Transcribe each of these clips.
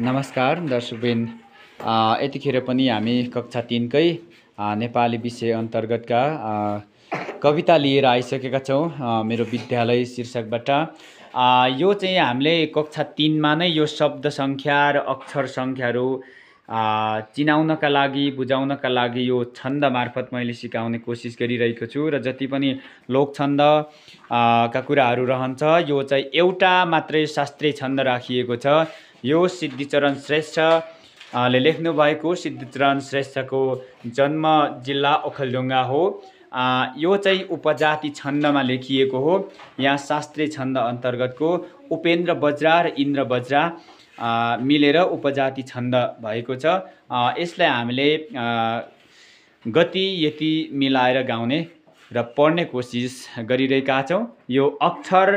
नमस्कार दर्शकबिन, यतिखेर पनि हामी कक्षा 3 कै नेपाली विषय अन्तर्गतका कविता लिएर आइसकेका छौँ मेरो विद्यालय शीर्षकबाट। यो चाहिँ हामीले कक्षा 3 मा नै यो शब्द सङ्ख्या र अक्षर सङ्ख्याहरू चिनाउनका लागि बुझाउनका लागि यो छन्द मार्फत मैले सिकाउने कोसिस गरिरहेको छु र जति पनि लोक छन्द का कुराहरू रहन्छ यो चाहिँ एउटा मात्रै शास्त्रीय छन्द राखिएको छ। यो सिद्धिचरण श्रेष्ठ ले लेख्नु भएको सिद्धिचरण श्रेष्ठको जन्म जिल्ला ओखलढुङ्गा हो। यो चाहिँ उपजाति छन्दमा लेखिएको हो। यहाँ शास्त्रीय छन्द अन्तर्गतको उपेन्द्र बज्रा र इन्द्र बज्रा मिलेर उपजाति छन्द भएको छ। यसलाई हामीले गति यति मिलाएर गाउने र पढ्ने कोसिस गरिरहेका छौँ। यो अक्षर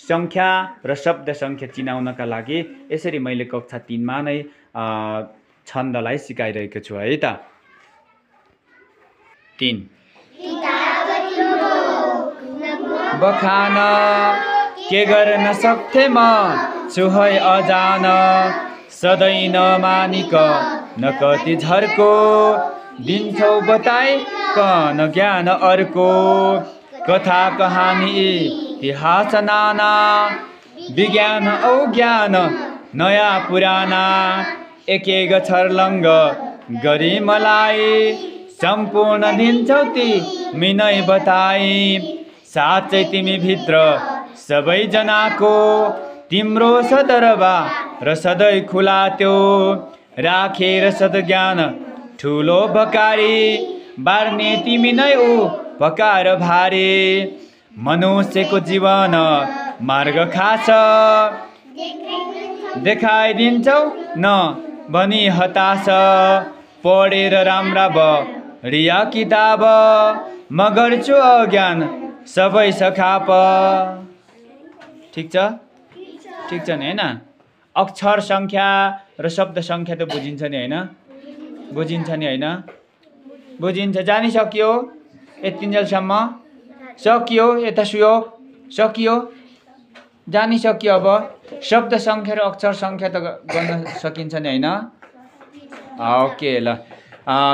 सङ्ख्या र शब्द सङ्ख्या चिनाउनका लागि यसरी मैले कक्षा 3 मा नै छन्दलाई सिकाइरहेको छु है त। 3 बखान के गर्न सक्थे म छु है अजान, सधैँ नमानिक न कति झर्को, दिन्छौ बताई कन ज्ञान अर्को, कथा कहानी इतिहास नाना, विज्ञान औ ज्ञान नयाँ पुराना, एक एक छर्लङ्ग गरी मलाई, सम्पूर्ण दिन्छौ तिमी नै बताई, साँच्चै तिमी भित्र सबैजनाको तिम्रो सदरबा र सधैँ खुला त्यो, राखेर सद्ज्ञान ठुलो भकारी, बार्ने तिमी नै उपकार भारी, मनुष्यको जीवन मार्ग खास, देखाइदिन्छौ न भनी हताश, पढेर राम्रा बढिया किताब, म गर्छु अज्ञान सबै सखाप। ठिक छ? ठिक छ नि हैन? अक्षर सङ्ख्या र शब्द सङ्ख्या त बुझिन्छ नि हैन? बुझिन्छ नि हैन? बुझिन्छ, जानिसक्यो यतिन्जेलसम्म? सकियो, यता सुयोग सकियो, जानिसक्यो। अब शब्द सङ्ख्या र अक्षर सङ्ख्या त गर्न सकिन्छ नि हैन? ओके ल।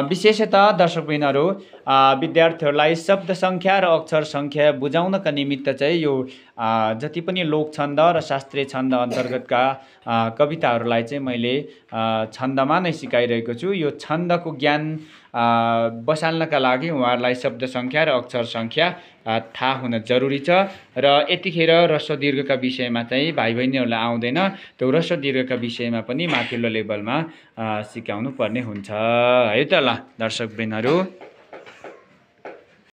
विशेषतः दर्शकबिनहरू विद्यार्थीहरूलाई शब्द सङ्ख्या र अक्षर सङ्ख्या बुझाउनका निमित्त चाहिँ यो जति पनि लोक छन्द र शास्त्रीय छन्द अन्तर्गतका कविताहरूलाई चाहिँ मैले छन्दमा नै सिकाइरहेको छु। यो छन्दको ज्ञान बसाल्नका लागि उहाँहरूलाई शब्द सङ्ख्या र अक्षर सङ्ख्या थाहा हुन जरुरी छ। र यतिखेर ह्रस्व दीर्घका विषयमा चाहिँ भाइ बहिनीहरूलाई आउँदैन, त्यो ह्रस्व दीर्घका विषयमा पनि माथिल्लो लेभलमा सिकाउनु पर्ने हुन्छ है त। ल दर्शकबिनहरू।